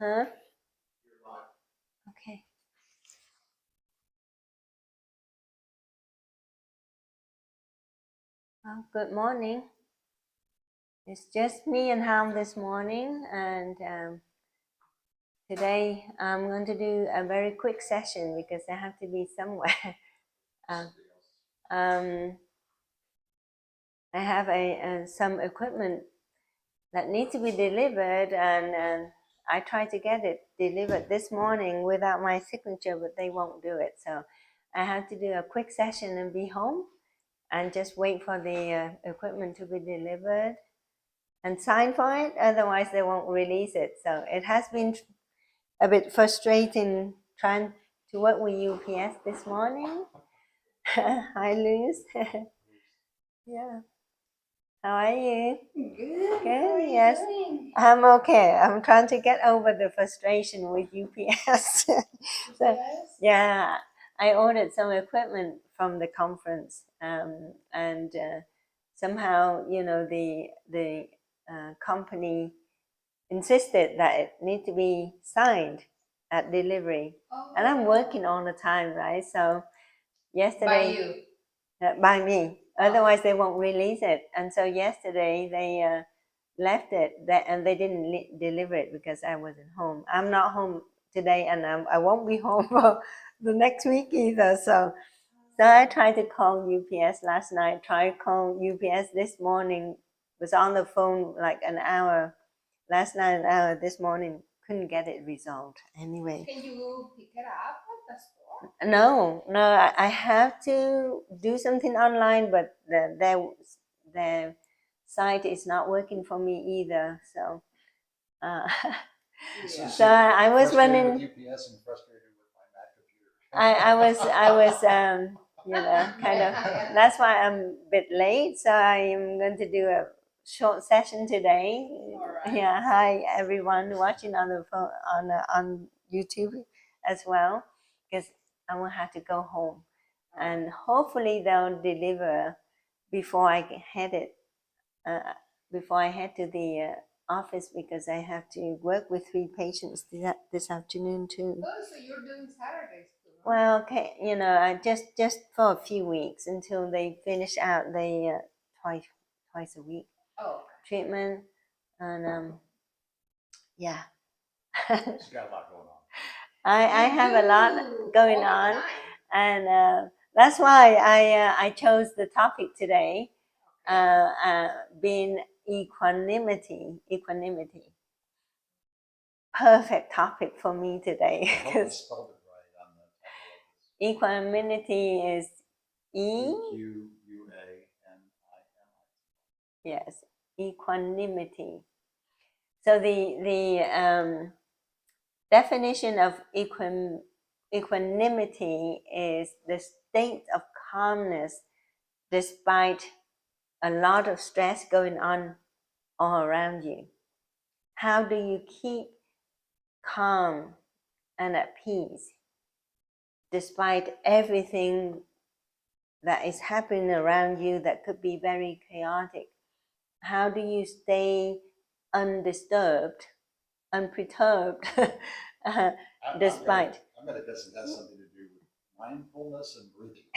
Huh? Okay. Well, good morning. It's just me and Ham this morning, and today I'm going to do a very quick session because I have to be somewhere. I have some equipment that needs to be delivered, and I tried to get it delivered this morning without my signature, but they won't do it. So I have to do a quick session and be home and just wait for the equipment to be delivered and sign for it. Otherwise, they won't release it. So it has been a bit frustrating trying to work with UPS this morning. Hi, Luz. Yeah. How are you? Good. Good. Yes. I'm okay. I'm trying to get over the frustration with UPS. So, yeah, I ordered some equipment from the conference, and somehow, the company insisted that it need to be signed at delivery, and I'm working all the time, right? So yesterday. By you. By me. Otherwise, they won't release it. And so yesterday they left it, and they didn't deliver it because I wasn't home. I'm not home today, and I won't be home for the next week either. So I tried to call UPS last night. Tried to call UPS this morning. Was on the phone like an hour last night, an hour this morning. Couldn't get it resolved. Anyway. Can you pick it up at the store? No, I have to do something online, but the site is not working for me either. So, so I was running. With UPS and frustrated with my Mac computer. I was kind of. That's why I'm a bit late. So I am going to do a short session today. Right. Yeah, hi everyone watching on the phone on YouTube as well, because I will have to go home, and hopefully they'll deliver before I before I head to the office, because I have to work with 3 patients this afternoon too. Oh, so you're doing Saturdays too? Huh? Well, okay, I just for a few weeks until they finish out the twice a week treatment, and yeah. She's got a lot going on. I have a lot going on, and that's why I chose the topic today, being equanimity. Perfect topic for me today, I hope I spelled it right on the title of this. Equanimity is EQUANIMITY. Yes, equanimity. So the definition of equanimity is the state of calmness despite a lot of stress going on all around you. How do you keep calm and at peace despite everything that is happening around you that could be very chaotic? How do you stay undisturbed, unperturbed, despite? I bet it doesn't have something to do with mindfulness and breathing.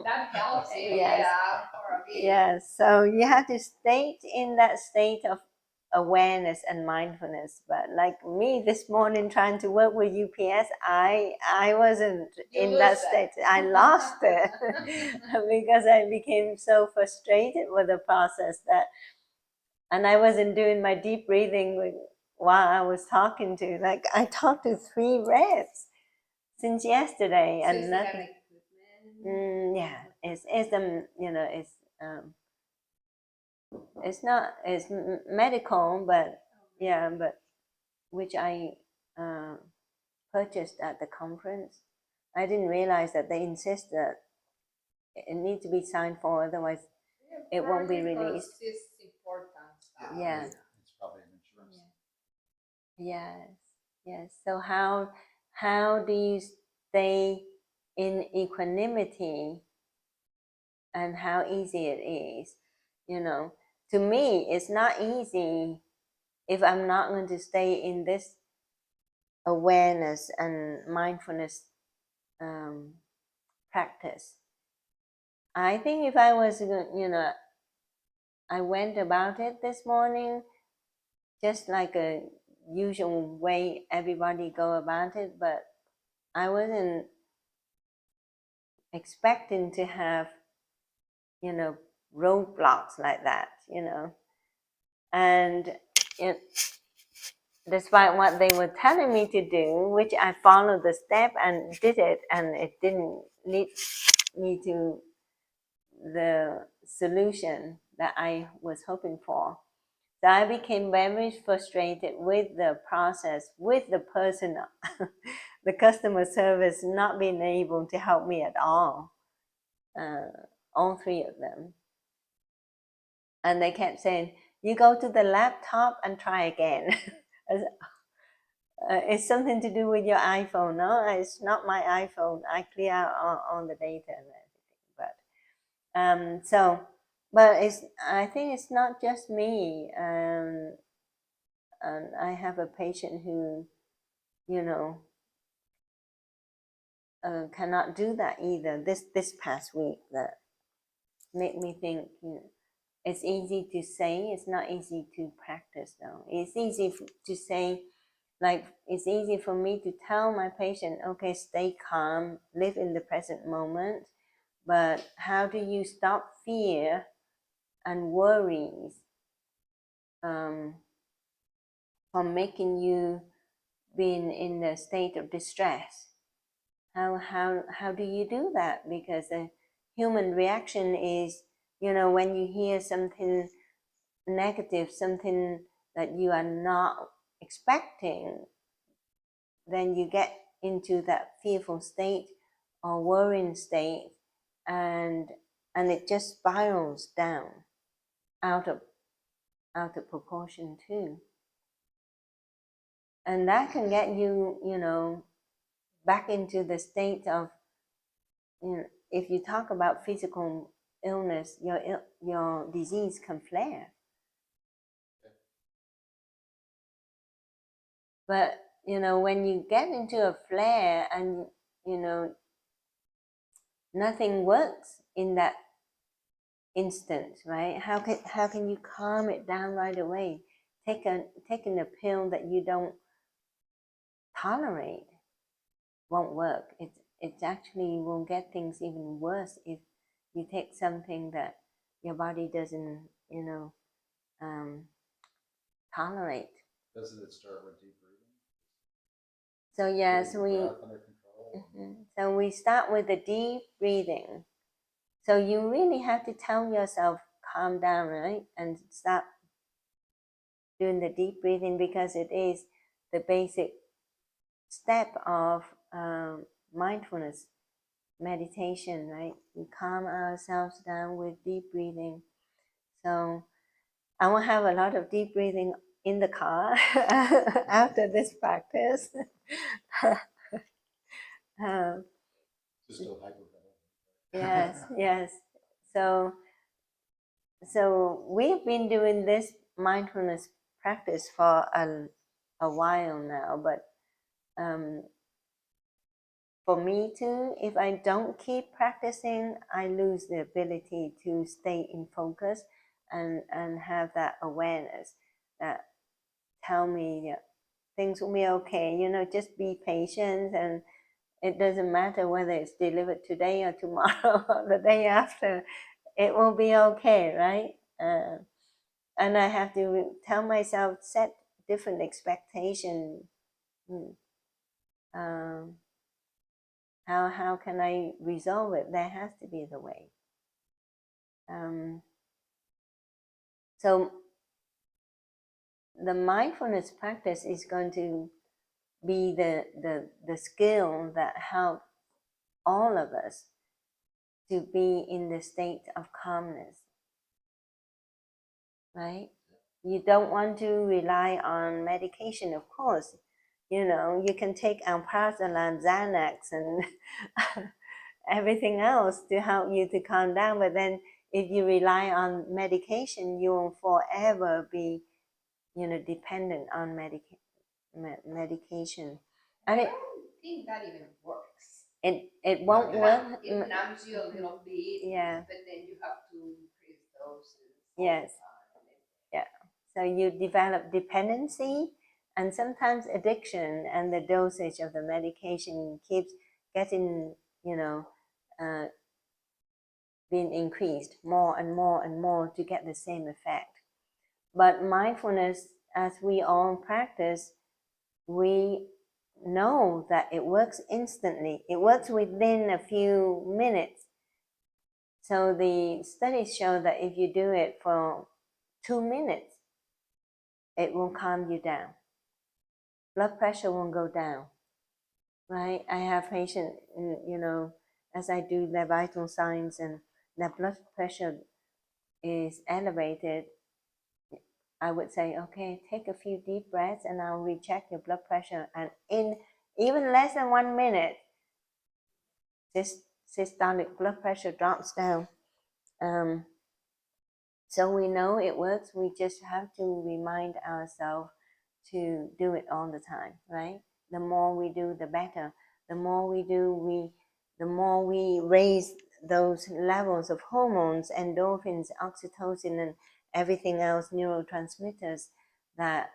That helps. Yes. Yeah, for a bit. Yes. So you have to stay in that state of awareness and mindfulness. But like me this morning trying to work with UPS, I wasn't in that state. I lost it because I became so frustrated with the process and I wasn't doing my deep breathing while I was talking to. Like I talked to 3 reps since yesterday, So and nothing. Yeah, it's it's not, it's medical, but yeah, but which I purchased at the conference. I didn't realize that they insist that it needs to be signed for, otherwise it won't be released. It's important stuff. Yeah. It's probably an insurance. Yes. So how do you stay in equanimity, and how easy it is? To me, it's not easy if I'm not going to stay in this awareness and mindfulness practice, I think if I was, I went about it this morning just like a usual way everybody go about it, but I wasn't expecting to have, roadblocks like that, and it, despite what they were telling me to do, which I followed the step and did it, and it didn't lead me to the solution that I was hoping for. So I became very frustrated with the process, with the person, the customer service not being able to help me at all three of them. And they kept saying, you go to the laptop and try again. It's something to do with your iPhone. No, it's not my iPhone. I clear out all the data and everything. But I think it's not just me. And I have a patient who, cannot do that either. This past week, that made me think, it's easy to say, it's not easy to practice though. It's easy to say, like it's easy for me to tell my patient, okay, stay calm, live in the present moment, but how do you stop fear and worries from making you being in a state of distress? How do you do that? Because the human reaction is, when you hear something negative, something that you are not expecting, then you get into that fearful state or worrying state, and it just spirals down out of proportion too. And that can get you, back into the state of, if you talk about physical illness, your disease can flare. But when you get into a flare and nothing works in that instant, right? How can you calm it down right away? Taking a pill that you don't tolerate won't work. It actually will get things even worse if you take something that your body doesn't, tolerate. Doesn't it start with deep breathing? So yes, Breath under control. So we start with the deep breathing. So you really have to tell yourself, calm down, right? And stop doing the deep breathing, because it is the basic step of mindfulness meditation, right? We calm ourselves down with deep breathing. So I will have a lot of deep breathing in the car after this practice. Just a hyperventilate. Yes. So we've been doing this mindfulness practice for a while now, but for me too, if I don't keep practicing, I lose the ability to stay in focus and have that awareness that tell me that things will be okay. Just be patient, and it doesn't matter whether it's delivered today or tomorrow or the day after. It will be okay, right? And I have to tell myself, set different expectations. How can I resolve it? There has to be the way. So the mindfulness practice is going to be the skill that helps all of us to be in the state of calmness, right? You don't want to rely on medication, of course. You can take Alprazolam, Xanax, and everything else to help you to calm down. But then if you rely on medication, you will forever be dependent on medication. I And don't think that even works. it won't work. It numbs you a little bit, Yeah. but then you have to increase doses. Yes. Yeah. So you develop dependency and sometimes addiction, and the dosage of the medication keeps getting, being increased more and more and more to get the same effect. But mindfulness, as we all practice, we know that it works instantly. It works within a few minutes. So the studies show that if you do it for 2 minutes, it will calm you down. Blood pressure won't go down, right? I have patients, as I do their vital signs and their blood pressure is elevated, I would say, okay, take a few deep breaths and I'll recheck your blood pressure. And in even less than 1 minute, this systolic blood pressure drops down. So we know it works. We just have to remind ourselves to do it all the time, right? The more we do, the better. The more we do, the more we raise those levels of hormones, endorphins, oxytocin, and everything else, neurotransmitters that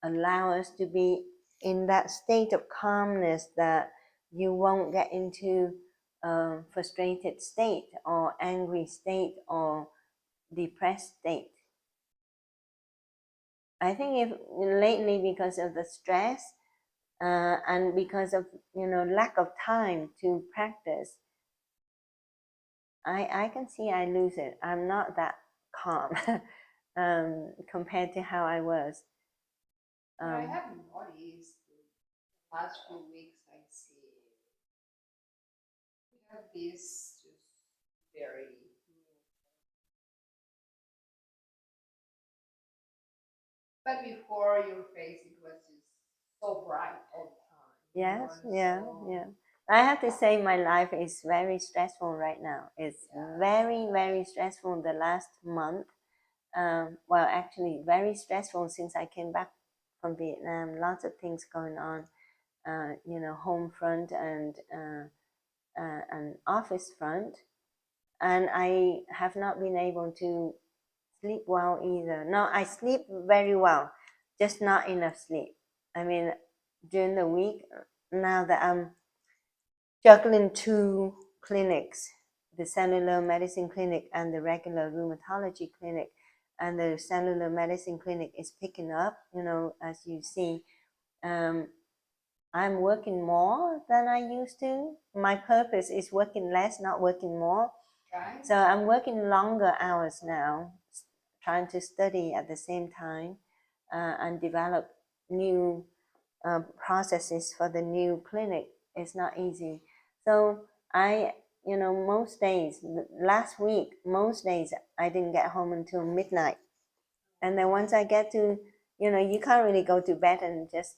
allow us to be in that state of calmness that you won't get into a frustrated state or angry state or depressed state. I think if lately, because of the stress and because of lack of time to practice, I can see I lose it. I'm not that calm compared to how I was. I have noticed the last few weeks. I see we have this just very. But before your face, it was just so bright all the time. Yes, yeah, yeah. I have to say my life is very stressful right now. It's very, very stressful the last month. Well, actually, very stressful since I came back from Vietnam. Lots of things going on, home front and office front. And I have not been able to sleep well either. No, I sleep very well, just not enough sleep. I mean, during the week, now that I'm juggling 2 clinics, the cellular medicine clinic and the regular rheumatology clinic, and the cellular medicine clinic is picking up, as you see. I'm working more than I used to. My purpose is working less, not working more. Right. So I'm working longer hours now, trying to study at the same time and develop new processes for the new clinic. It's not easy. So most days, last week, most days I didn't get home until midnight. And then once I get to, you can't really go to bed and just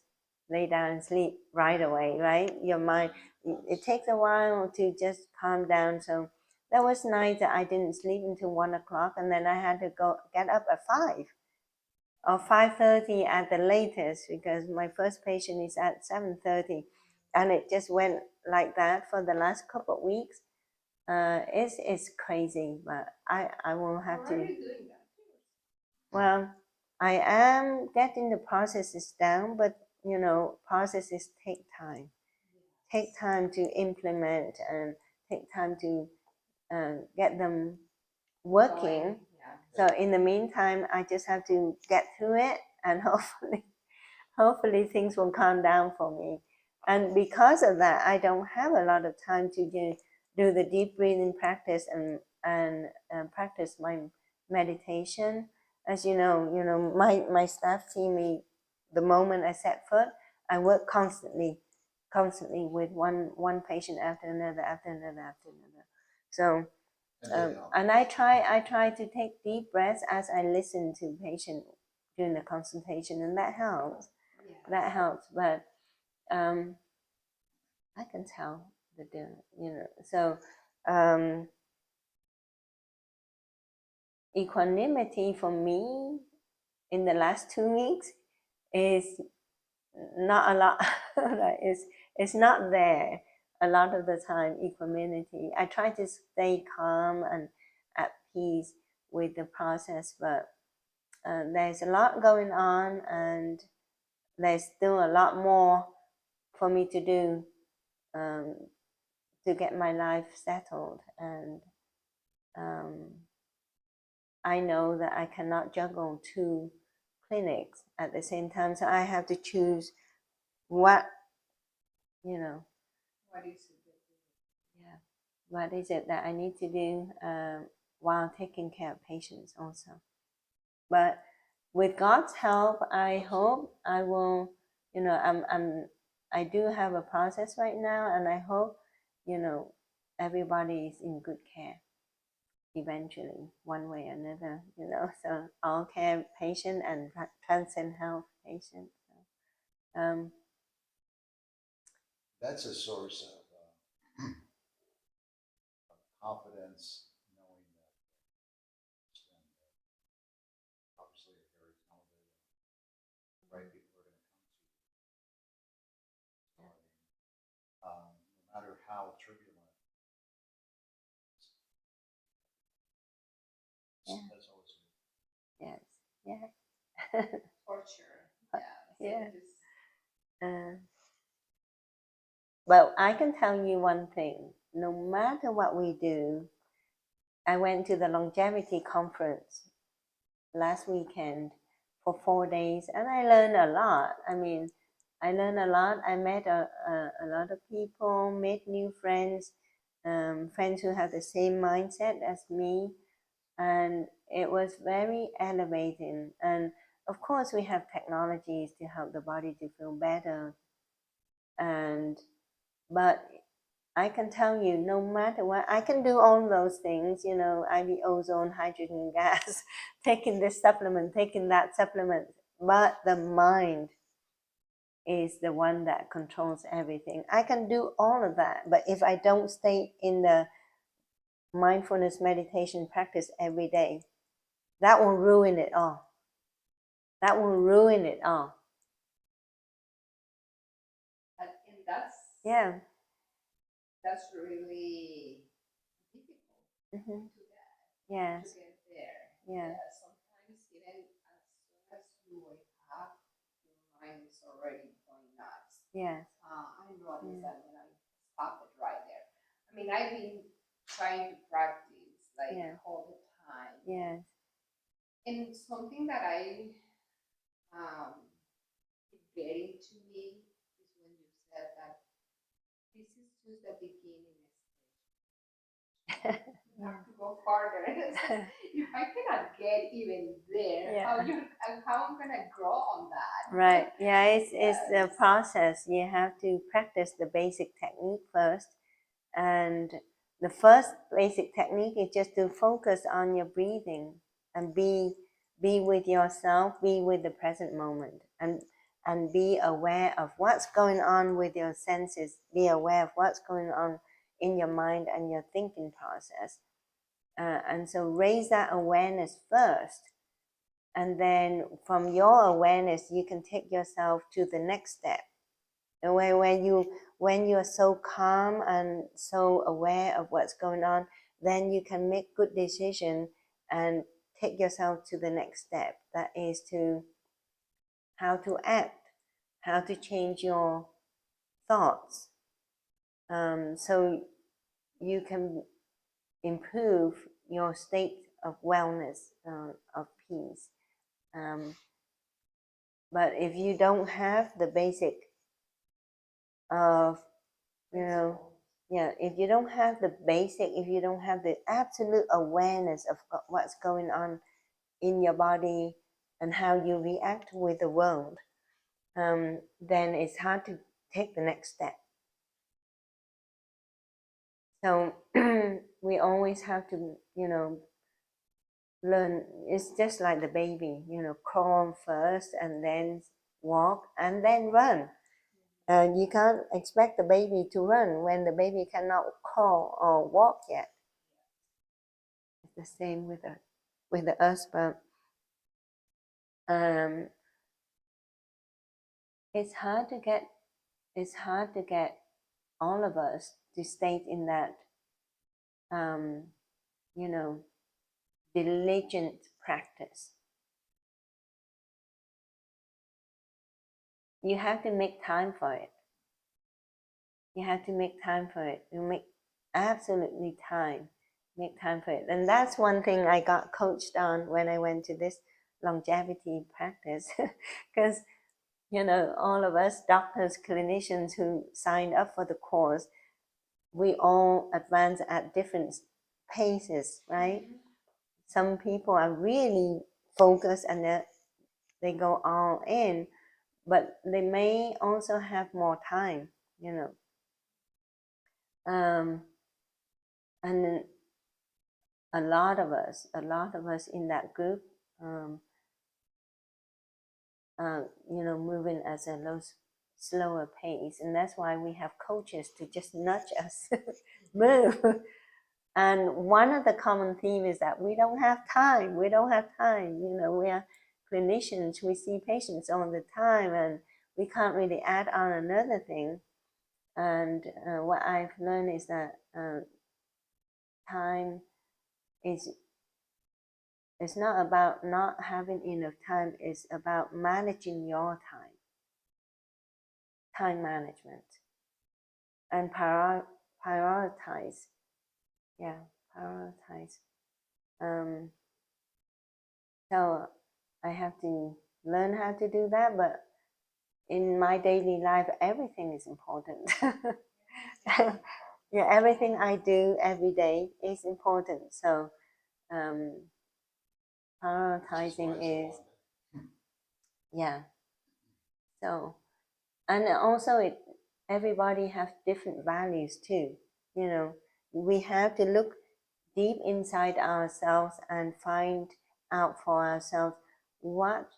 lay down and sleep right away, right? Your mind, it takes a while to just calm down. So there was nights that I didn't sleep until 1 o'clock, and then I had to get up at 5 or 5:30 at the latest, because my first patient is at 7:30, and it just went like that for the last couple of weeks. It's crazy, but I won't have to. How are you doing that? Well, I am getting the processes down, but processes take time. Take time to implement and take time to get them working. So in the meantime, I just have to get through it, and hopefully things will calm down for me. And because of that, I don't have a lot of time to do the deep breathing practice and practice my meditation. As you know, my staff see me the moment I set foot. I work constantly with one patient after another. So and I try to take deep breaths as I listen to patient during the consultation, and that helps. That helps, but I can tell the difference. So equanimity for me in the last 2 weeks is not a lot. It's not there a lot of the time. Equanimity. I try to stay calm and at peace with the process, but there's a lot going on, and there's still a lot more for me to do to get my life settled. And I know that I cannot juggle 2 clinics at the same time, so I have to choose what, you know, What is it? yeah, what is it that I need to do while taking care of patients also. But with God's help, I hope I will, I do have a process right now, and I hope, everybody is in good care eventually, one way or another, so all care patient and transcend health patient. That's a source of confidence, knowing that obviously you're very talented, right people are going to come to you. So, no matter how turbulent, that's always good. Yes, yeah. For sure. Yeah. Yeah. Well, I can tell you one thing. No matter what we do, I went to the longevity conference last weekend for 4 days, and I learned a lot. I learned a lot. I met a lot of people, made new friends, friends who have the same mindset as me, and it was very elevating. And of course, we have technologies to help the body to feel better, but I can tell you, no matter what, I can do all those things, IV ozone, hydrogen gas, taking this supplement, taking that supplement, but the mind is the one that controls everything. I can do all of that, but if I don't stay in the mindfulness meditation practice every day, that will ruin it all. That will ruin it all. And that's really difficult Mm-hmm. to get Yes. there. Yeah. Sometimes even as soon as you wake up, your mind is already going nuts. Yes. I noticed that when I stopped it right there. I've been trying to practice all the time. Yes. And something that I getting to me is when you said that this is just the beginning. You have to go farther. If I cannot get even there, how I'm gonna grow on that? Right. Yeah, it's a process. You have to practice the basic technique first, and the first basic technique is just to focus on your breathing and be with yourself, be with the present moment, and be aware of what's going on with your senses. Be aware of what's going on in your mind and your thinking process. And so raise that awareness first. And then from your awareness, you can take yourself to the next step. And when you're so calm and so aware of what's going on, then you can make good decisions and take yourself to the next step. That is to how to act, how to change your thoughts. So you can improve your state of wellness, of peace. But if you don't have the basic of, if you don't have the basic, if you don't have the absolute awareness of what's going on in your body and how you react with the world, then it's hard to take the next step. So we always have to, learn. It's just like the baby, crawl first and then walk and then run. And you can't expect the baby to run when the baby cannot crawl or walk yet. It's the same with us, but it's hard to get all of us to stay in that diligent practice. You have to make time for it. You have to make time for it. You make absolutely time. Make time for it. And that's one thing I got coached on when I went to this longevity practice. Because, all of us doctors, clinicians who signed up for the course, we all advance at different paces, right? Some people are really focused and they go all in, but they may also have more time, and then a lot of us in that group, moving at a slower pace, and that's why we have coaches to just nudge us move. And one of the common themes is that we don't have time. We are clinicians. We see patients all the time, and we can't really add on another thing. And what I've learned is that time is, it's not about not having enough time. It's about managing your time management, and prioritize. Yeah, prioritize. So I have to learn how to do that, but in my daily life, everything is important. Yeah, everything I do every day is important. So prioritizing is, yeah. So, and also everybody have different values too. We have to look deep inside ourselves and find out for ourselves what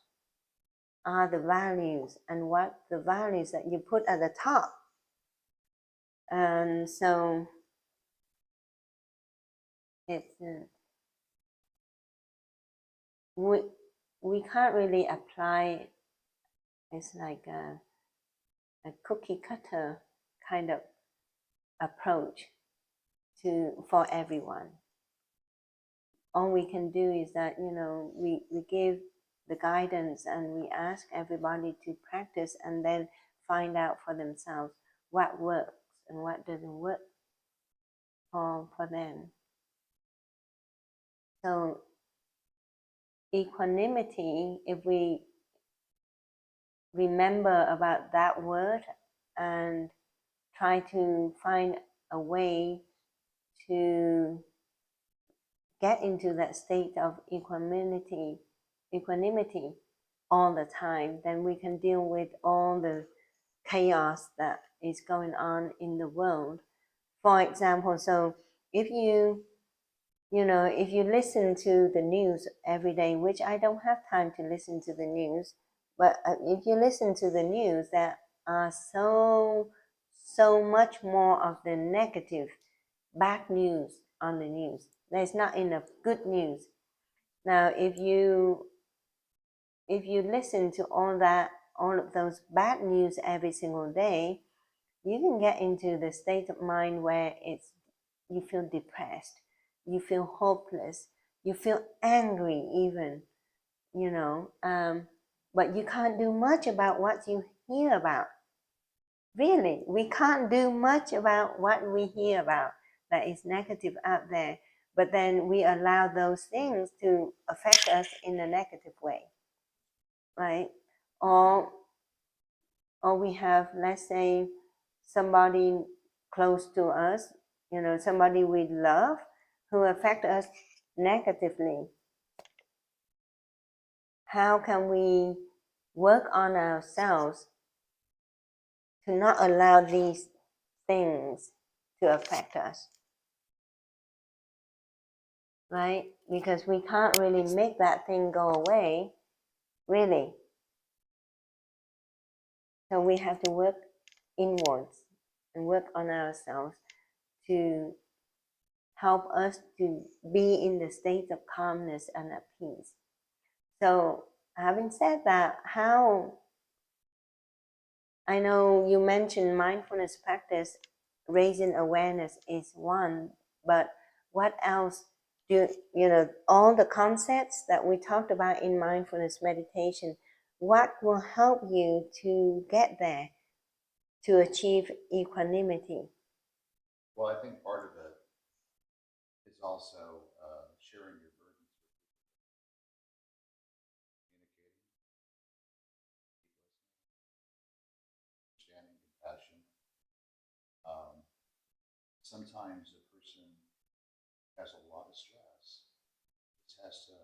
are the values and what the values that you put at the top. And so it's we can't really apply. It's like a cookie cutter kind of approach for everyone. All we can do is that we give the guidance and we ask everybody to practice and then find out for themselves what works and what doesn't work for them. So equanimity, if we remember about that word and try to find a way to get into that state of equanimity all the time, then we can deal with all the chaos that is going on in the world. For example, so if you listen to the news every day, which I don't have time to listen to the news, but if you listen to the news, there are so much more of the negative, bad news on the news. There's not enough good news. Now, if you listen to all of those bad news every single day, you can get into the state of mind where you feel depressed, you feel hopeless, you feel angry even, but you can't do much about what you hear about. Really, we can't do much about what we hear about that is negative out there, but then we allow those things to affect us in a negative way, right? Or we have, let's say, somebody close to us, somebody we love who affect us negatively. How can we work on ourselves to not allow these things to affect us? Right? Because we can't really make that thing go away, really. So we have to work inwards and work on ourselves to help us to be in the state of calmness and at peace. So having said that, how I know you mentioned mindfulness practice, raising awareness is one, but what else do you know? All the concepts that we talked about in mindfulness meditation, what will help you to get there, to achieve equanimity? Well, I think part of it is also sharing your burdens with people, communicating, understanding, compassion. Um, Sometimes a person has a lot of stress, just has to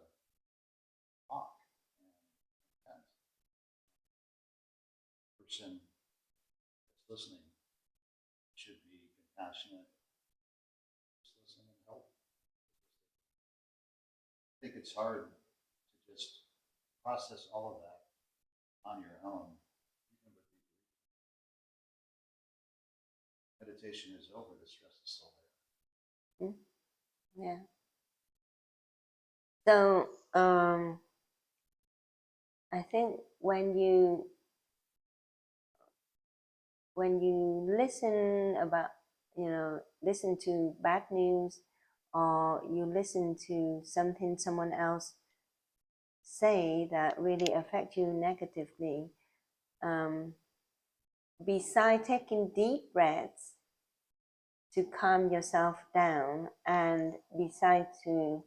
talk and vent. The person that's listening should be compassionate, just listen and help. I think it's hard to just process all of that on your own, even with meditation is over, the stress is still there. Yeah. So I think when you listen about, listen to bad news, or you listen to something someone else say that really affect you negatively, beside taking deep breaths to calm yourself down, and beside to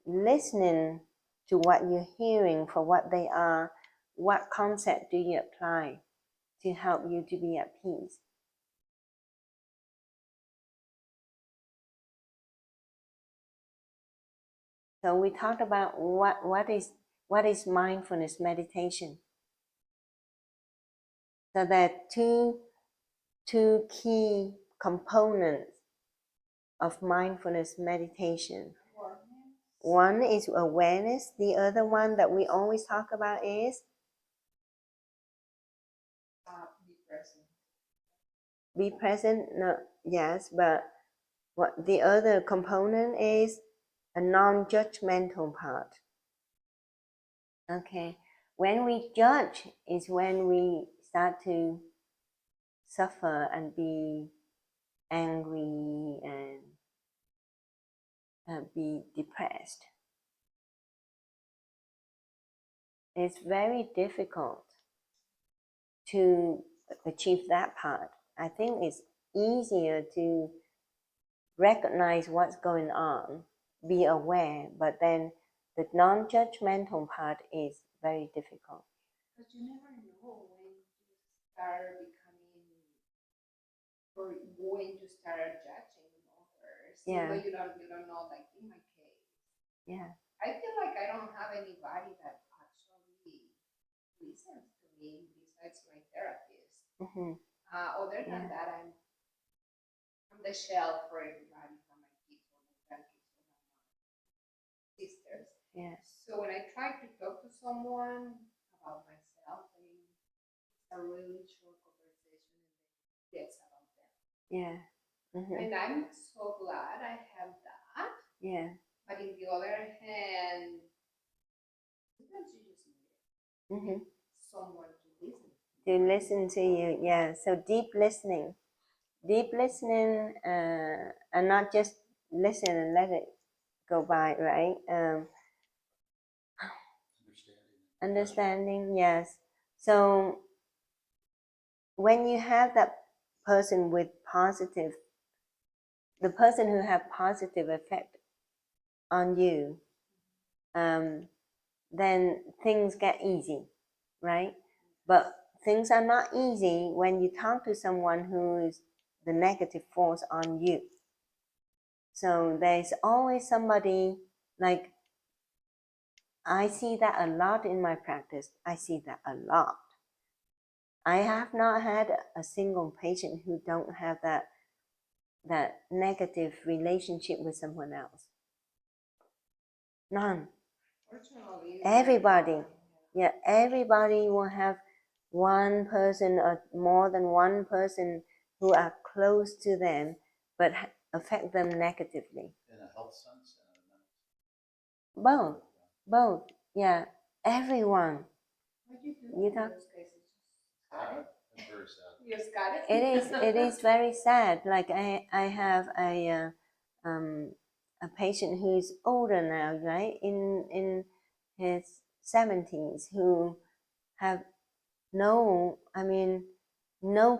listening to what you're hearing for what they are, what concept do you apply to help you to be at peace? So we talked about what is mindfulness meditation. So there are two key components of mindfulness meditation. One is awareness. The other one that we always talk about is Be present. Be present. No, yes, but what the other component is a non-judgmental part. Okay, when we judge is when we start to suffer and be angry and be depressed. It's very difficult to achieve that part. I think it's easier to recognize what's going on, be aware, but then the non-judgmental part is very difficult. But you never know when you start becoming, or when you start judging others. Yeah. So you don't know, like in my case. Yeah. I feel like I don't have anybody that actually listens to me besides my therapist. Mm-hmm. Other than that, I'm the shell for everybody, for my kids, for my grandkids, for my sisters. Yeah. So when I try to talk to someone about myself, it's a really short conversation and gets about them. Yeah. Mm-hmm. And I'm so glad I have that. Yeah. But in the other hand, sometimes you just need someone to listen. To listen to you, yeah. So deep listening, and not just listen and let it go by, right? Understanding, yes. So when you have that person with positive, the person who have positive effect on you, then things get easy, right? But things are not easy when you talk to someone who is the negative force on you. So there's always somebody, like, I see that a lot in my practice. I see that a lot. I have not had a single patient who don't have that negative relationship with someone else. None. Everybody. Yeah, everybody will have one person or more than one person who are close to them but affect them negatively. In a health sense and a mental sense. Both, yeah. everyone. What do you do You in talk- those cases? Just got it. It's very sad. You just got it. It is very sad. Like I have a patient who's older now, right, in his 70s, who have no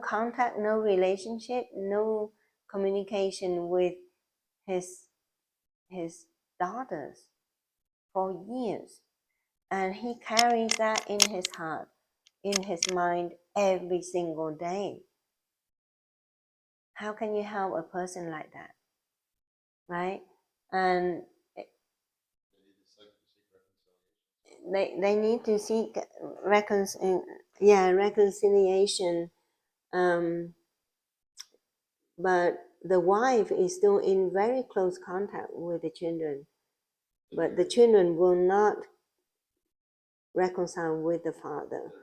contact, no relationship, no communication with his daughters for years, and he carries that in his heart, in his mind, every single day. How can you help a person like that, right? And they need to seek reconciliation. But the wife is still in very close contact with the children, but the children will not reconcile with the father.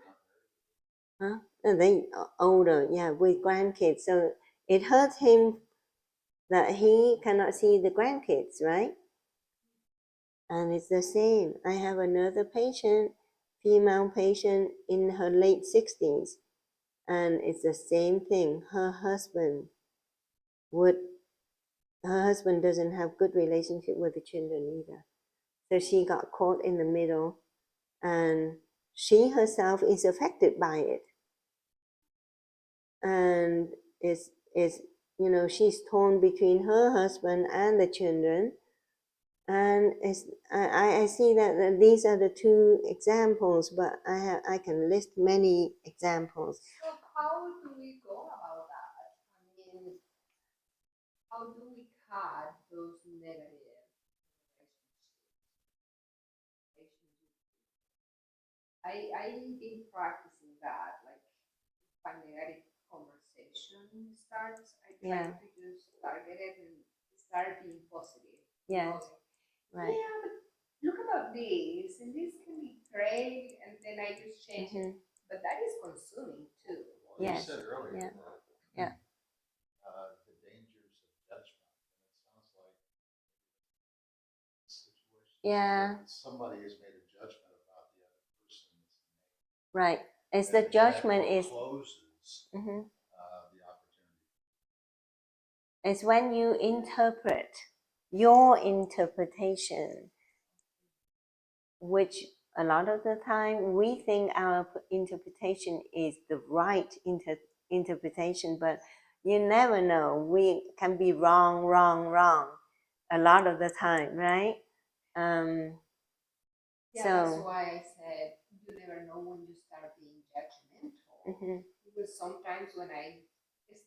And they are older, with grandkids, so it hurts him that he cannot see the grandkids, right? And it's the same. I have another patient, female patient in her late 60s, and it's the same thing. Her husband doesn't have good relationship with the children either. So she got caught in the middle, and she herself is affected by it. And it's she's torn between her husband and the children. And I see that these are the two examples, but I can list many examples. So how do we go about that? I mean, how do we cut those negative relationships? I've been practicing that. Like, if a negative conversation starts, I try to just target it and start being positive. Yeah. Right. Yeah, but look about this, and this can be great, and then I just change it. But that is consuming too. Well, you said earlier that the dangers of judgment, and it sounds like situations somebody has made a judgment about the other person's name. Right. It's the judgment is closes the opportunity. It's when you interpret your interpretation, which a lot of the time we think our interpretation is the right interpretation, but you never know. We can be wrong a lot of the time, right? That's why I said you never know when you start being judgmental. Because sometimes when I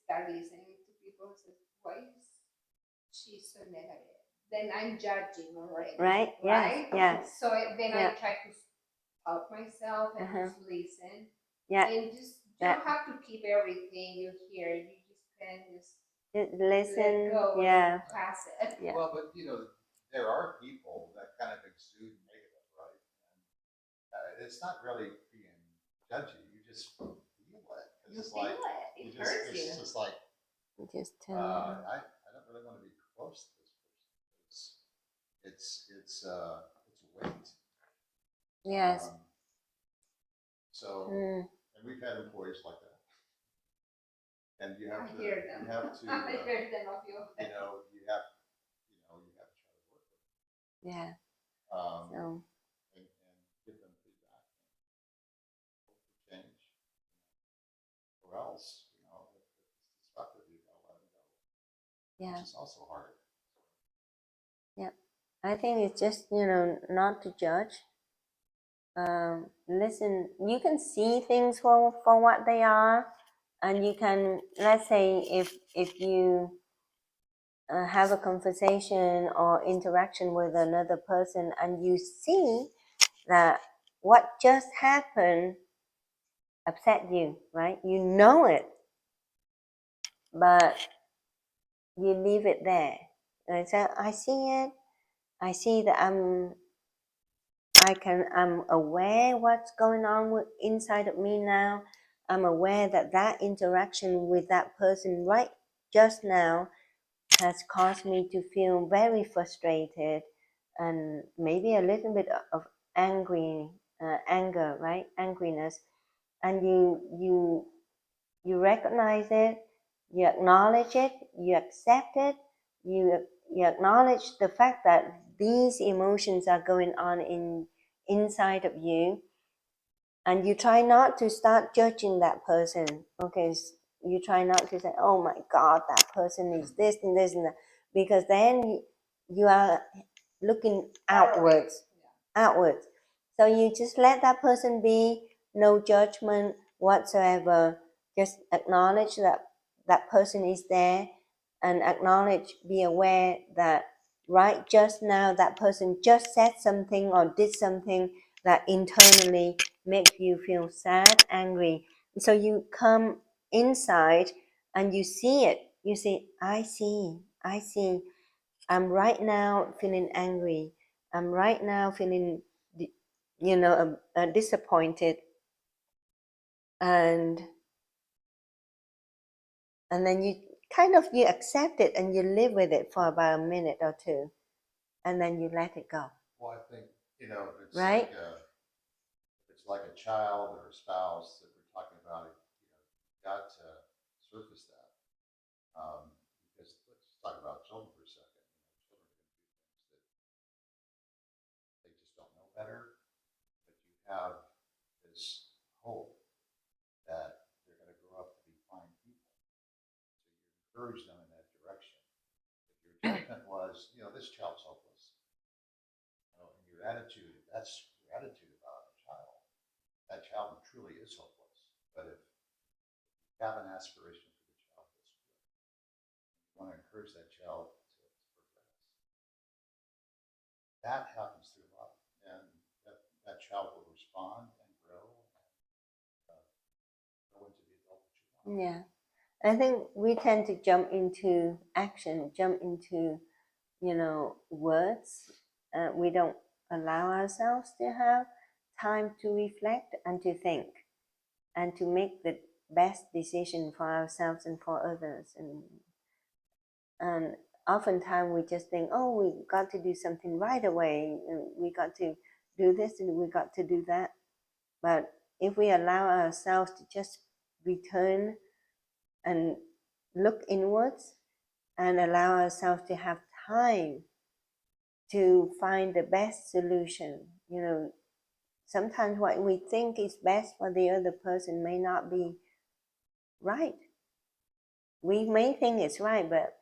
start listening to people say, why is she so negative? Then I'm judging already. Right? Yes. So then I try to stop myself and just listen. And just you don't have to keep everything you hear. You just can just listen. Let go and pass it. Well, but there are people that kind of exude negative, right? And it's not really being judgy. You just feel it. You feel it. It hurts you. It's just like I don't really want to be close to this person. It's a weight. Yes. And we've had employees like that. And you have to. I hear them. You have to. I hear them of you. You have to try to work with them. Yeah. And give them feedback and hope for change. Or else, if it's destructive, you gotta let them go. Yeah. Which is also hard. Yeah. I think it's just, not to judge. Listen, you can see things for what they are, and you can, let's say, if you have a conversation or interaction with another person, and you see that what just happened upset you, right? You know it, but you leave it there. And so I see it. I see that I'm aware what's going on inside of me now. I'm aware that interaction with that person right just now has caused me to feel very frustrated and maybe a little bit of angry anger, right? Angriness, and you recognize it, you acknowledge it, you accept it, you acknowledge the fact that these emotions are going on inside of you, and you try not to start judging that person. Okay, you try not to say, oh my God, that person is this and this and that, because then you are looking outwards. So you just let that person be, no judgment whatsoever. Just acknowledge that that person is there, and acknowledge, be aware that right just now that person just said something or did something that internally makes you feel sad, angry. So you come inside and you see it. You say, I see. I'm right now feeling angry. I'm right now feeling, disappointed, and then you you accept it and you live with it for about a minute or two, and then you let it go. Well, I think, it's right? it's like a child or a spouse that we're talking about. You've got to surface that. Because let's talk about children for a second. Children can do things that they just don't know better, but you have this hope that they're going to grow up to be fine people. So you encourage them in that direction. If your judgment was, this child's hopeless, and your attitude, that's your attitude about a child. That child truly is hopeless. But if you have an aspiration for the child that's good, you want to encourage that child to progress. That happens through love, and that child will respond and grow and grow into the adult that you want. Yeah, I think we tend to jump into action, jump into words. We don't allow ourselves to have time to reflect and to think, and to make the best decision for ourselves and for others. And oftentimes we just think, oh, we got to do something right away, we got to do this and we got to do that. But if we allow ourselves to just return and look inwards, and allow ourselves to have time to find the best solution. Sometimes what we think is best for the other person may not be right. We may think it's right, but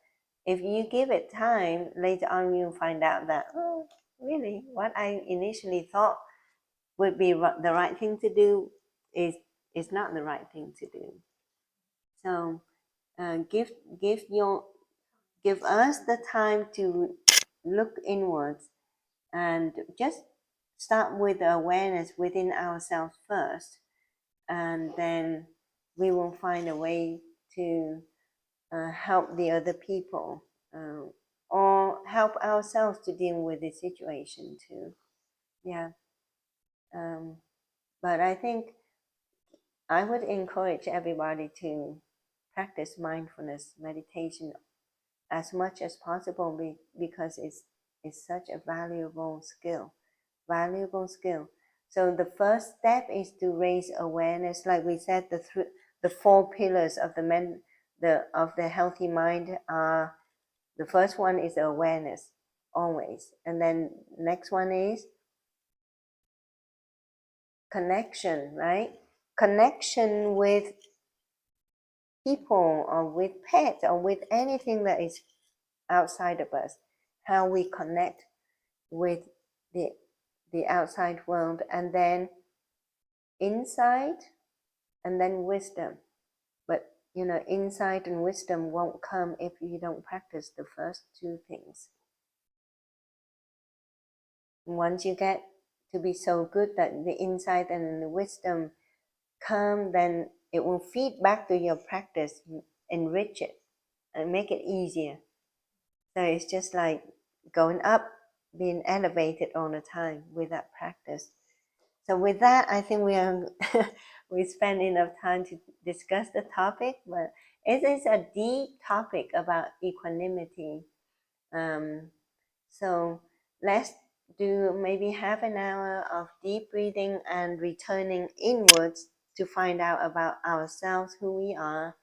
if you give it time, later on you'll find out that, oh, really, what I initially thought would be the right thing to do is not the right thing to do. So give us the time to look inwards, and just start with the awareness within ourselves first, and then we will find a way to help the other people, or help ourselves to deal with the situation too. Yeah. But I think I would encourage everybody to practice mindfulness meditation as much as possible, because it's such a valuable skill. So the first step is to raise awareness. Like we said, the 4 pillars of the healthy mind are, the first one is awareness, always, and then next one is connection, right? Connection with people, or with pets, or with anything that is outside of us. How we connect with the outside world, and then insight, and then wisdom. But insight and wisdom won't come if you don't practice the first 2 things. Once you get to be so good that the insight and the wisdom come, then it will feed back to your practice, enrich it, and make it easier. So it's just like going up, being elevated all the time with that practice. So with that, I think we spent enough time to discuss the topic, but it is a deep topic about equanimity. So let's do maybe half an hour of deep breathing and returning inwards to find out about ourselves, who we are,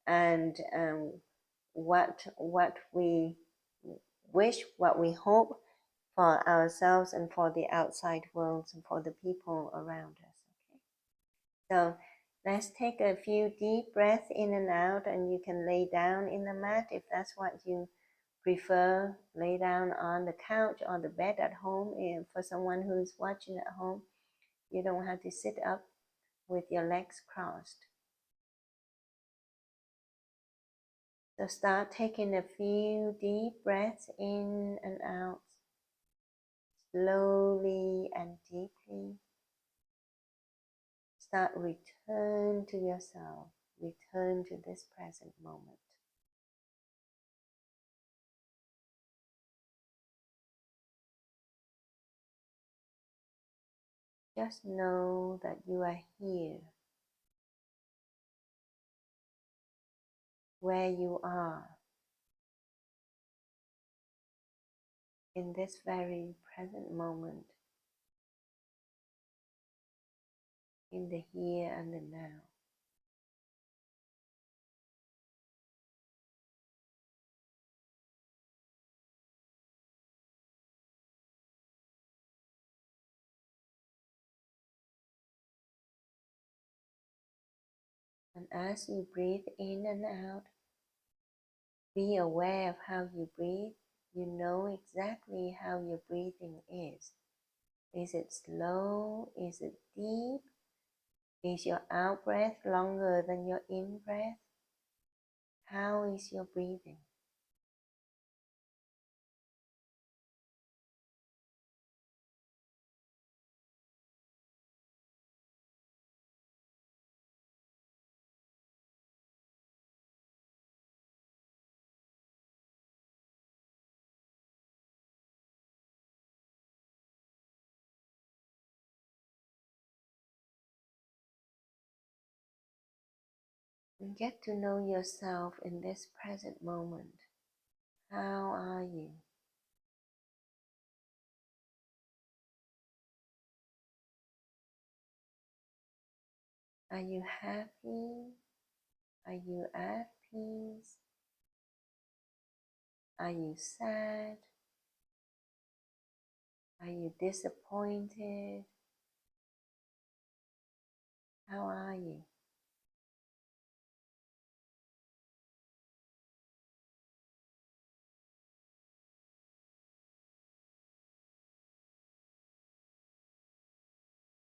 and what we wish, what we hope for ourselves and for the outside world and for the people around us. Okay, so let's take a few deep breaths in and out, and you can lay down in the mat if that's what you prefer. Lay down on the couch or the bed at home. And for someone who's watching at home, you don't have to sit up with your legs crossed. So start taking a few deep breaths in and out, slowly and deeply. Start return to yourself, return to this present moment. Just know that you are here, where you are, in this very present moment, in the here and the now. And as you breathe in and out, be aware of how you breathe. You know exactly how your breathing is. Is it slow? Is it deep? Is your out breath longer than your in breath? How is your breathing? And get to know yourself in this present moment. How are you? Are you happy? Are you at peace? Are you sad? Are you disappointed? How are you?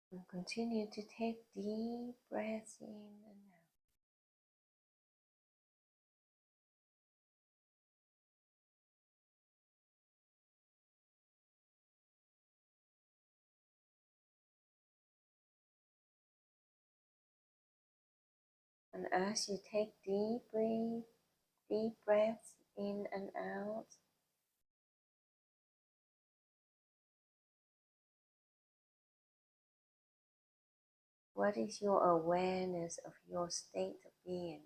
And continue to take deep breaths in and out. And as you take deep breaths in and out, what is your awareness of your state of being?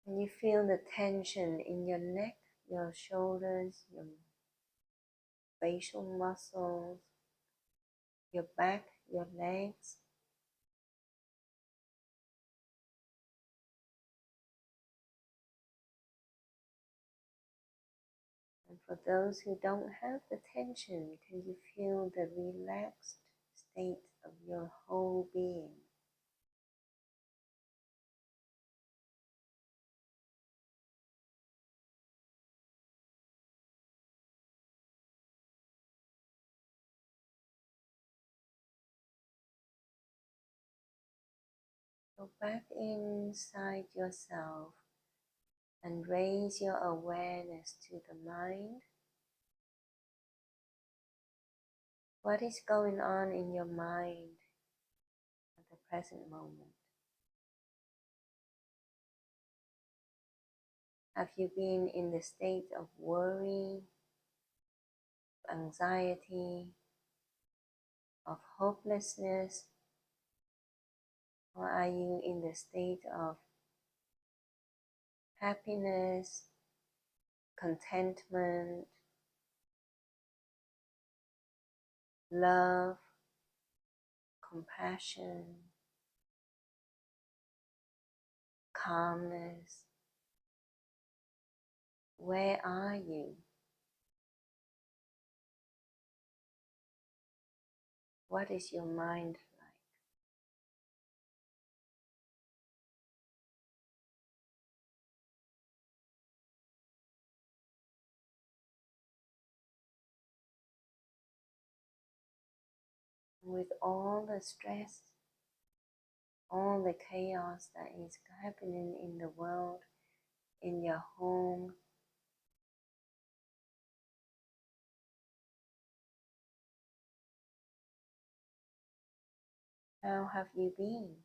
Can you feel the tension in your neck, your shoulders, your facial muscles, your back, your legs? And for those who don't have the tension, can you feel the relaxed state of your whole being? Go back inside yourself and raise your awareness to the mind. What is going on in your mind at the present moment? Have you been in the state of worry, anxiety, of hopelessness? Or are you in the state of happiness, contentment, love, compassion, calmness? Where are you? What is your mind like? With all the stress, all the chaos that is happening in the world, in your home, how have you been?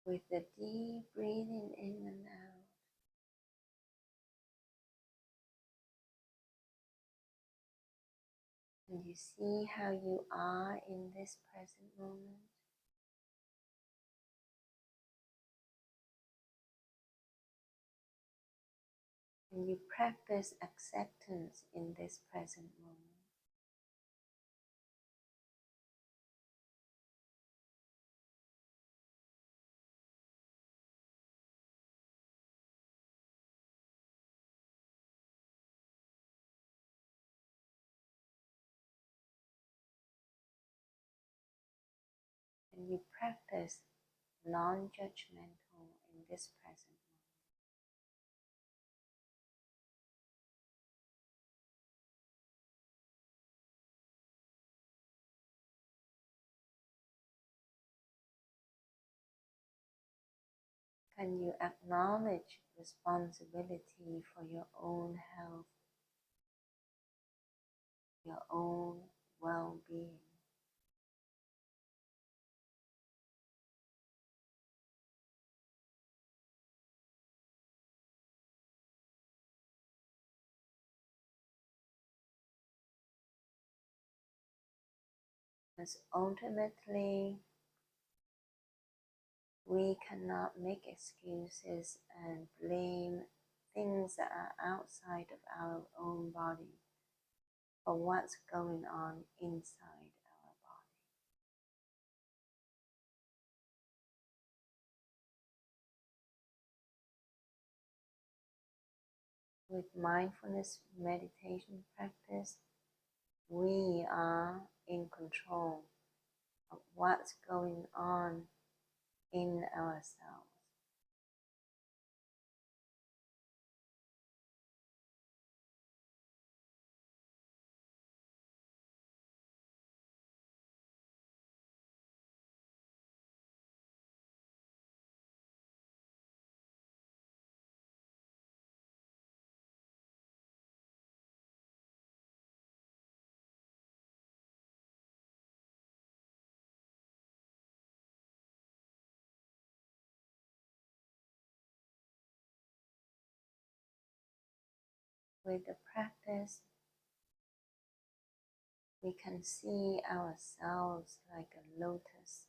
With the deep breathing in and out, and you see how you are in this present moment. And you practice acceptance in this present moment. And you practice non-judgmental in this present moment. Can you acknowledge responsibility for your own health, your own well-being? Because ultimately, we cannot make excuses and blame things that are outside of our own body for what's going on inside our body. With mindfulness meditation practice, we are in control of what's going on in ourselves. With the practice, we can see ourselves like a lotus.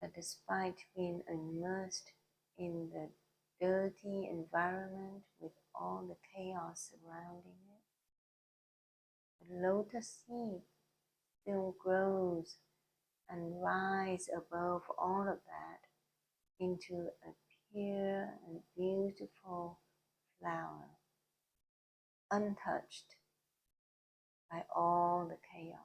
That despite being immersed in the dirty environment with all the chaos surrounding it, The lotus seed still grows and rise above all of that into a pure and beautiful flower, untouched by all the chaos.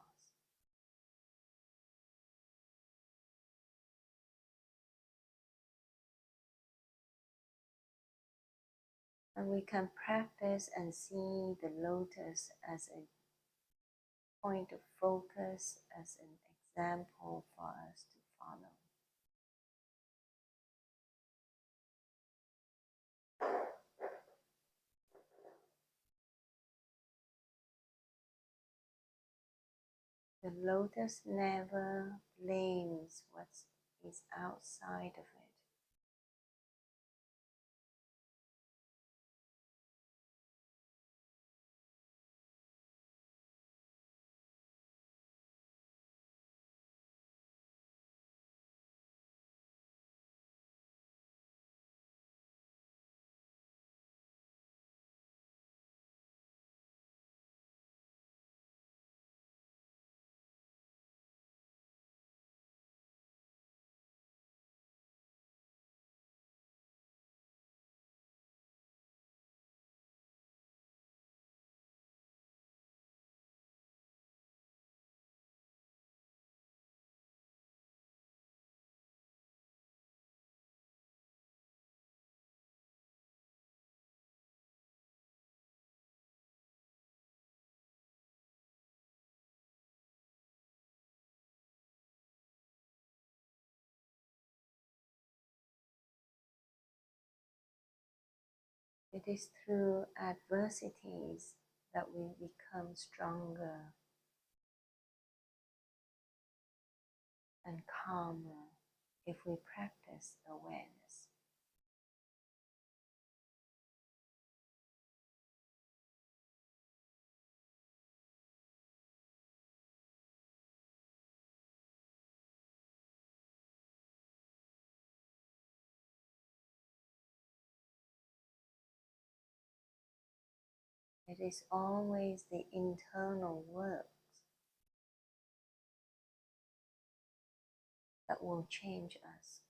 And we can practice and see the lotus as a point of focus, as an example for us to follow. The lotus never blames what is outside of it. It is through adversities that we become stronger and calmer if we practice awareness. It is always the internal works that will change us.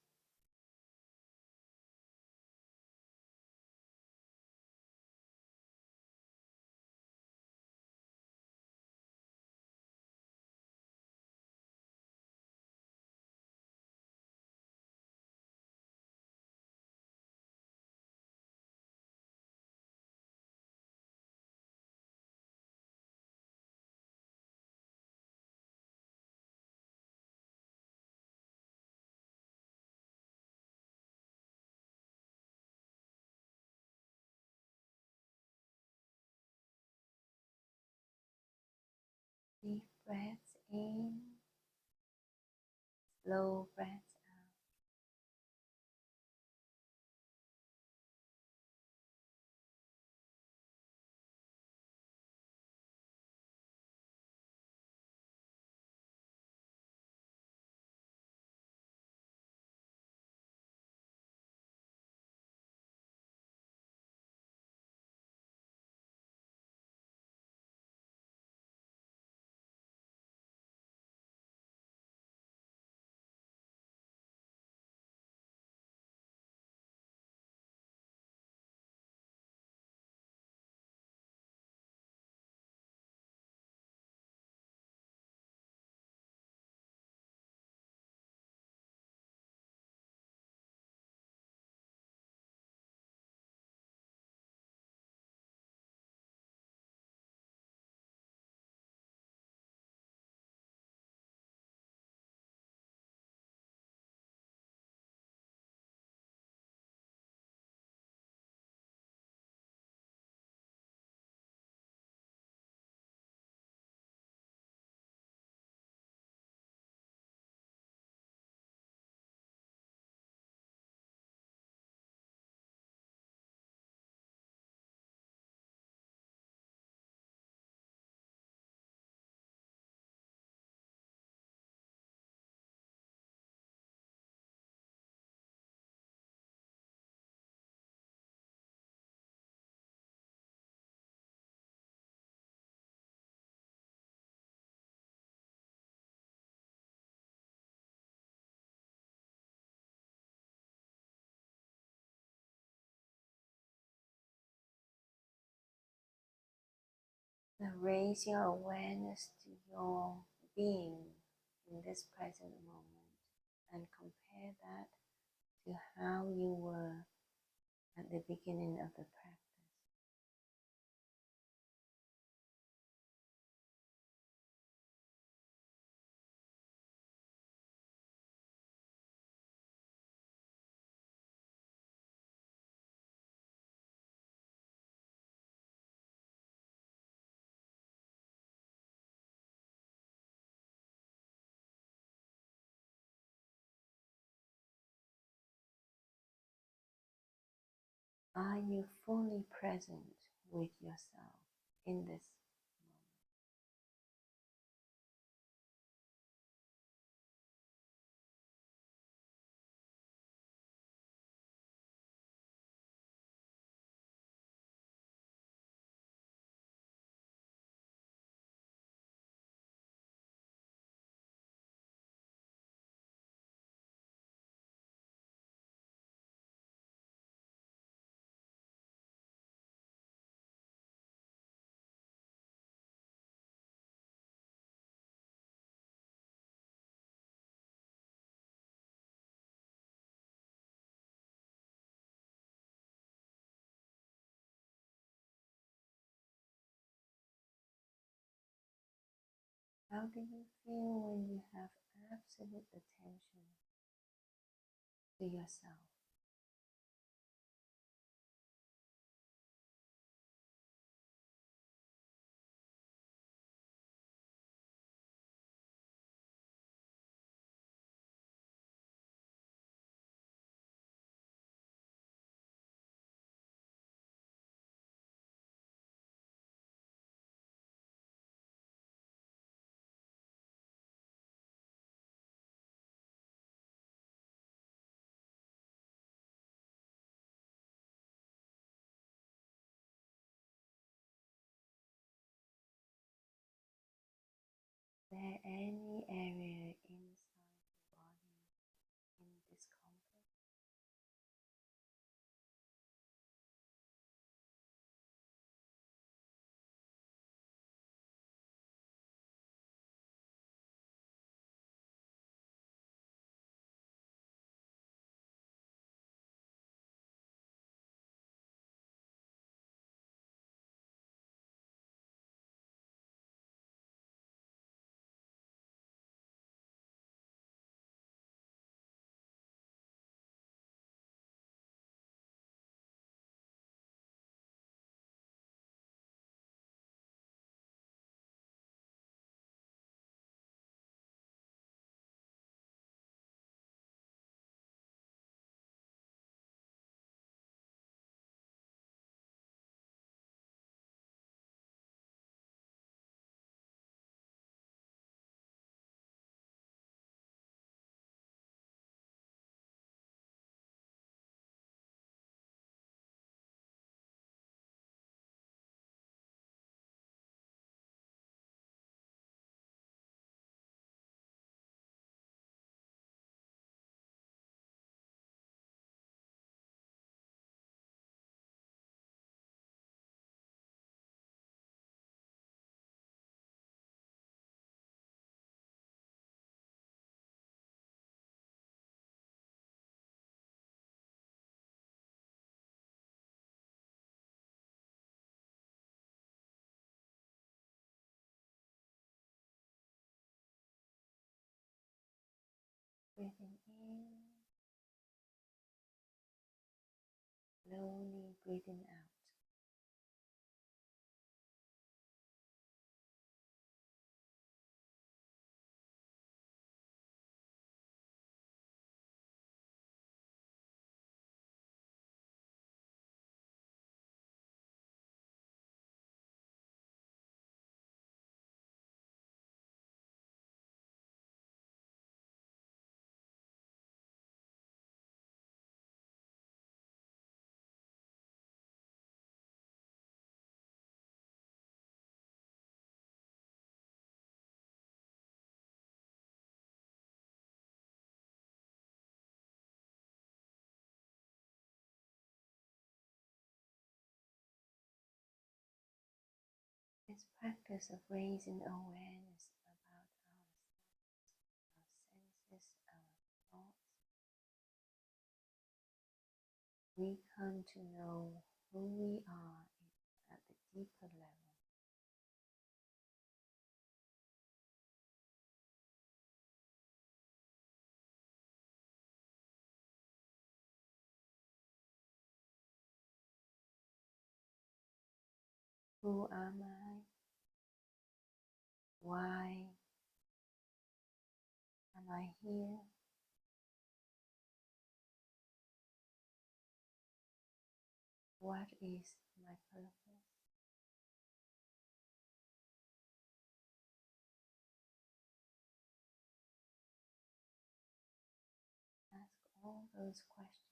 Deep breaths in, slow breaths out. Now raise your awareness to your being in this present moment and compare that to how you were at the beginning of the practice. Are you fully present with yourself in this moment? How do you feel when you have absolute attention to yourself? Is there any area inside the body in discomfort? Breathing in, slowly breathing out. this practice of raising awareness about our senses, our thoughts, we come to know who we are at the deeper level. Who am I? Why am I here? What is my purpose? Ask all those questions.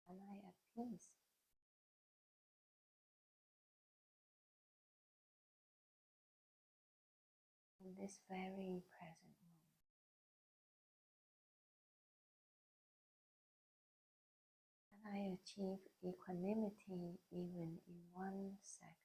Am I at peace? In this very present moment? Can I achieve equanimity even in 1 second?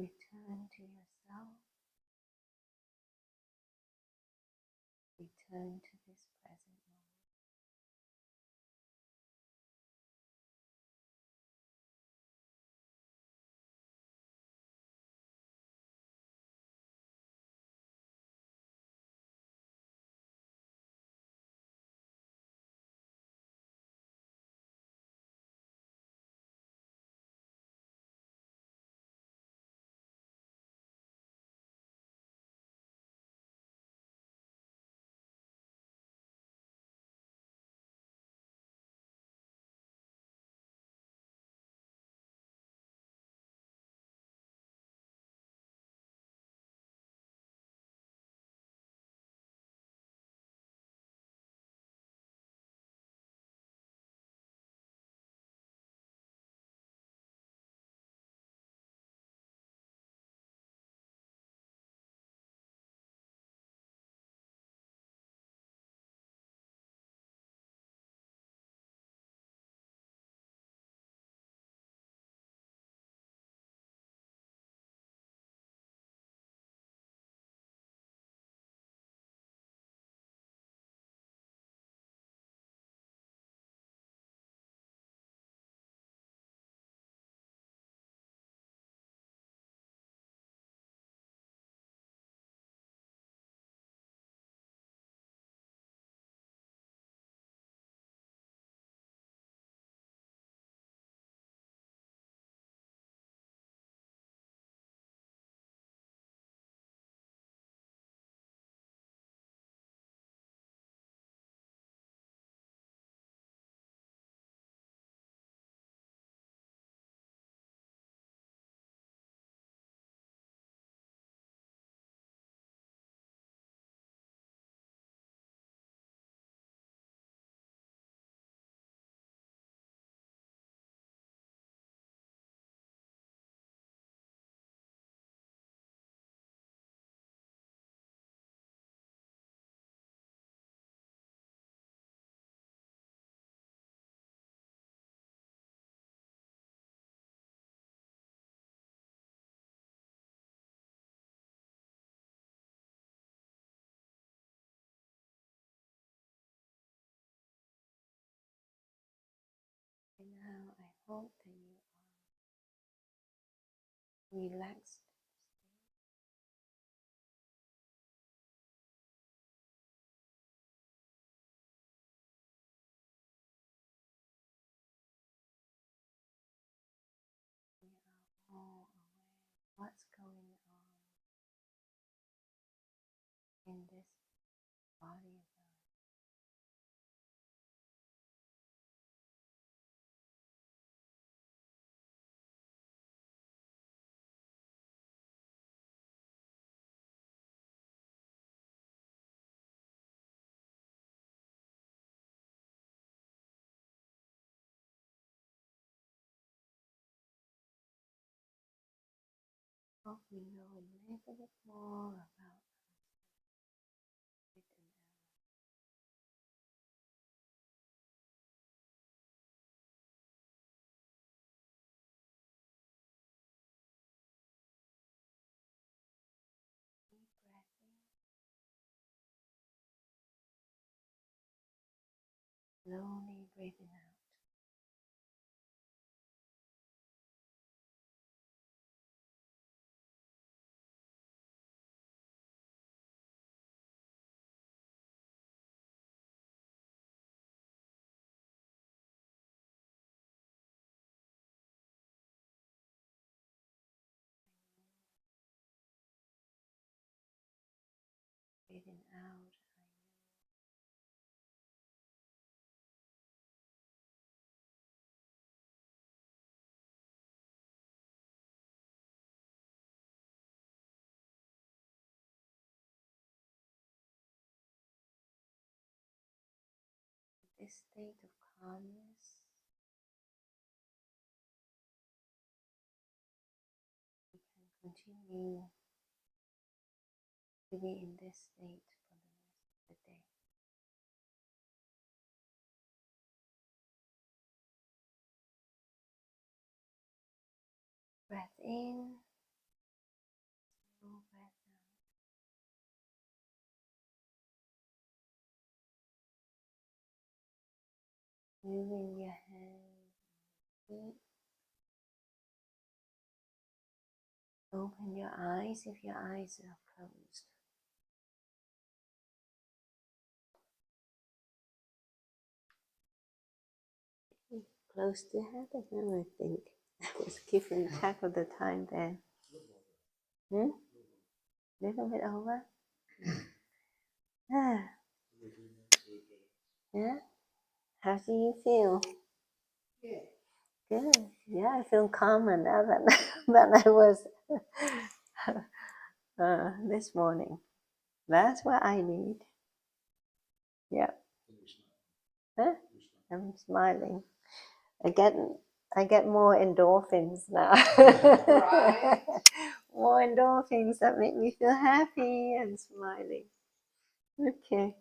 Return to yourself. Return to this present moment. I hope that you are relaxed. We are all aware of what's going on in this body of ours. Hope we know a little bit more about it. Deep breath in, slowly breathing out. Breathing out. This state of calmness, we can continue to be in this state for the rest of the day. Breath in, slow breath out. Moving your hands and feet. Open your eyes if your eyes are closed. Close to heaven now, I think. I was keeping track of the time there. Little bit over? Ah. Yeah? How do you feel? Good. Good. Yeah, I feel calmer now than I was this morning. That's what I need. Yeah. Huh? I'm smiling. I get more endorphins now. Right. More endorphins that make me feel happy and smiling. Okay,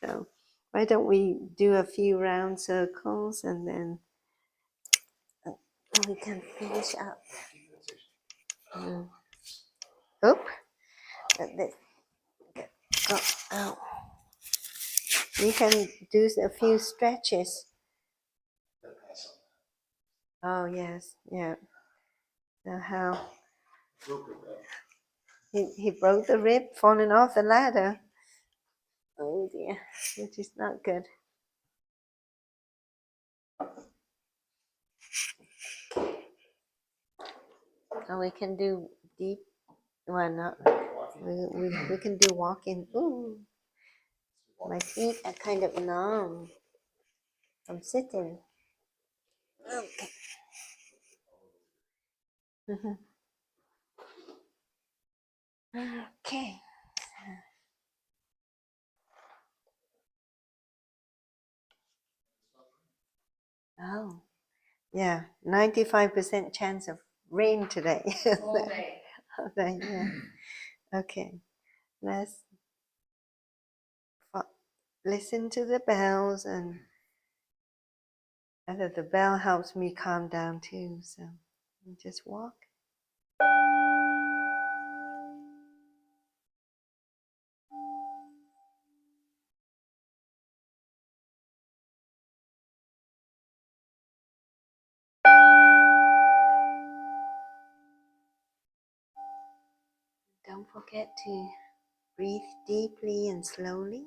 so why don't we do a few round circles and then we can finish up. Oop, let this go out. You can do a few stretches. Oh yes, yeah. So how he broke the rib falling off the ladder. Oh dear, which is not good. Oh, we can do deep. Well, not. We can do walking. Ooh, my feet are kind of numb. I'm sitting. Okay. Okay. Oh, yeah. 95% chance of rain today. All day. Okay, yeah. Okay. Let's listen to the bells, and the bell helps me calm down too. So just walk. Don't forget to breathe deeply and slowly.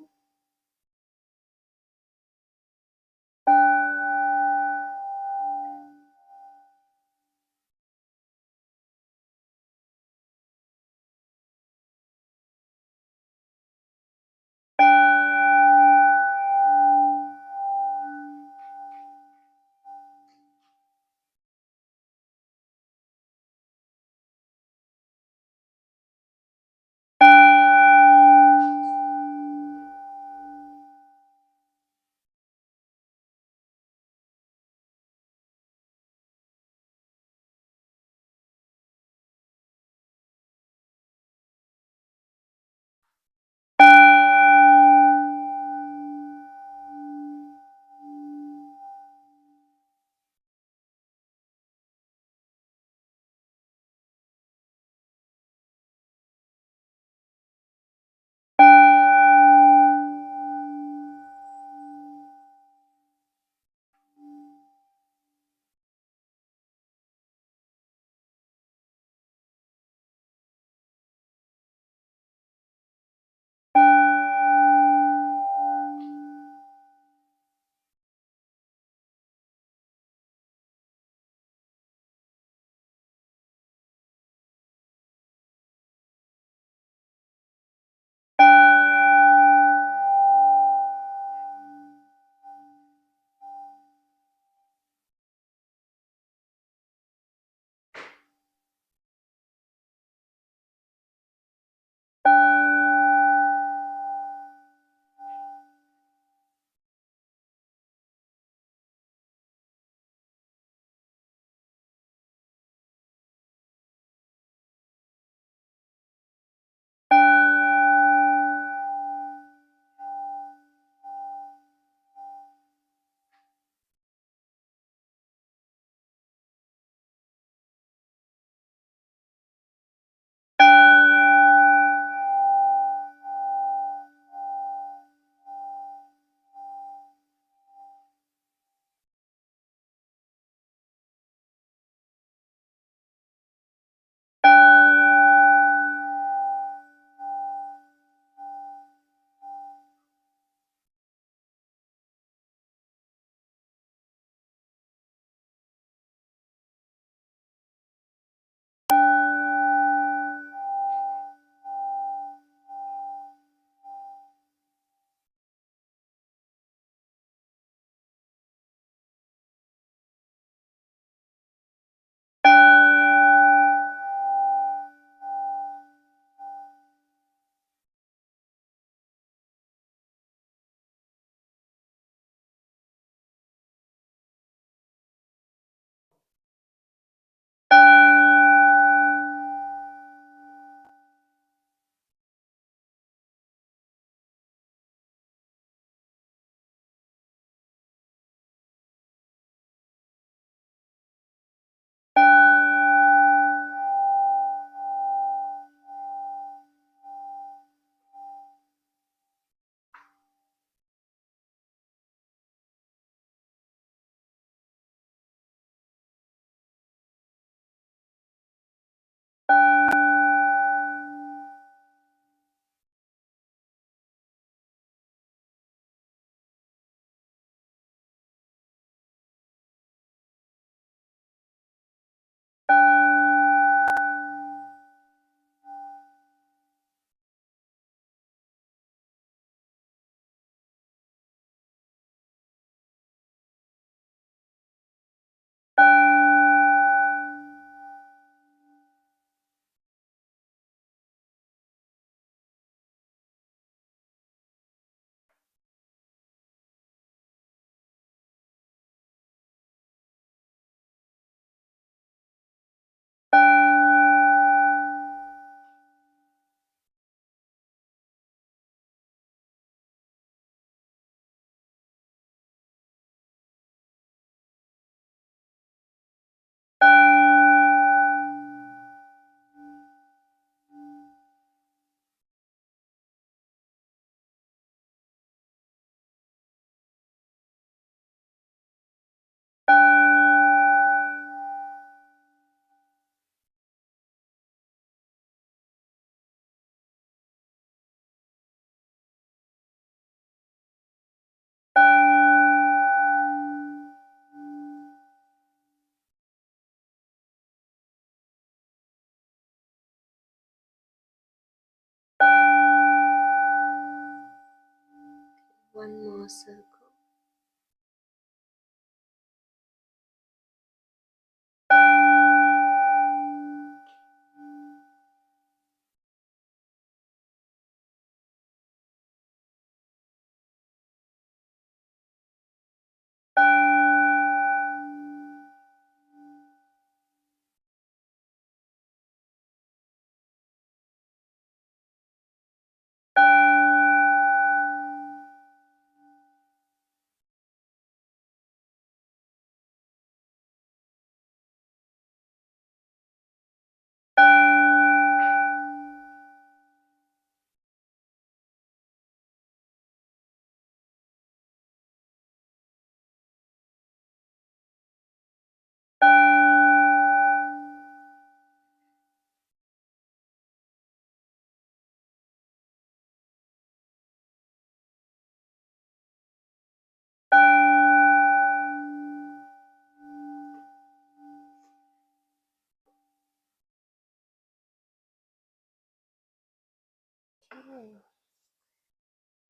One more circle.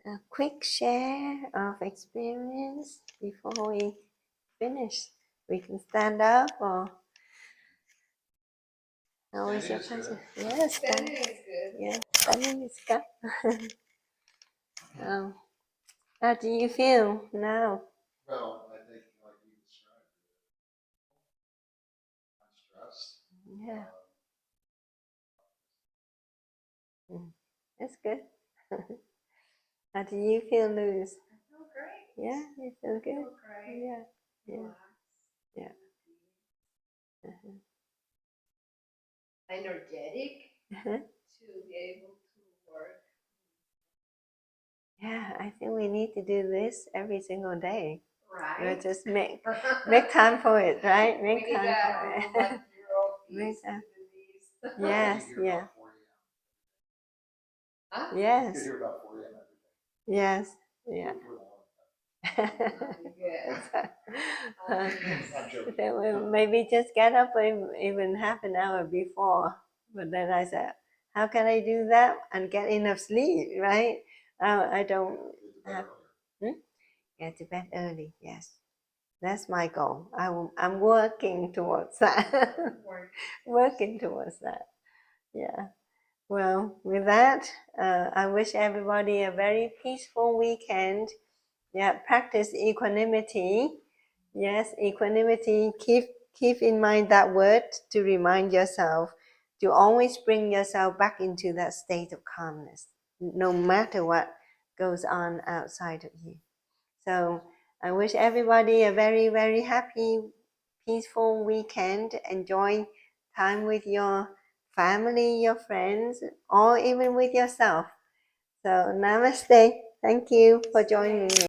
A quick share of experience before we finish. We can stand up or how is your position? Yes, Standing is good. Yeah, standing is good. Oh, how do you feel now? Well, I think like you described, I'm stressed. Yeah, that's good. How do you feel, Luz? I feel great. Yeah, you feel I good. feel great. Yeah, yeah, Relaxed. yeah. Uh-huh. Energetic Uh-huh. to be able to work. Yeah, I think we need to do this every single day. Right. We'll just make time for it, right? Make we need time a for room it. like your Make office time. to do this. Yes, You hear yeah. about 4 a.m. Huh? Yes, You hear about 4 a.m. every day. yes, yeah. We're long. I'm joking. Then we maybe just get up even half an hour before. But then I said, how can I do that and get enough sleep, right? I don't have. Get to bed early, yes. That's my goal. I'm working towards that. Working towards that. Yeah. Well, with that, I wish everybody a very peaceful weekend. Yeah, practice equanimity. Yes, equanimity. Keep in mind that word to remind yourself to always bring yourself back into that state of calmness, no matter what goes on outside of you. So I wish everybody a very, very happy, peaceful weekend. Enjoy time with your family, your friends, or even with yourself. So namaste. Thank you for joining me.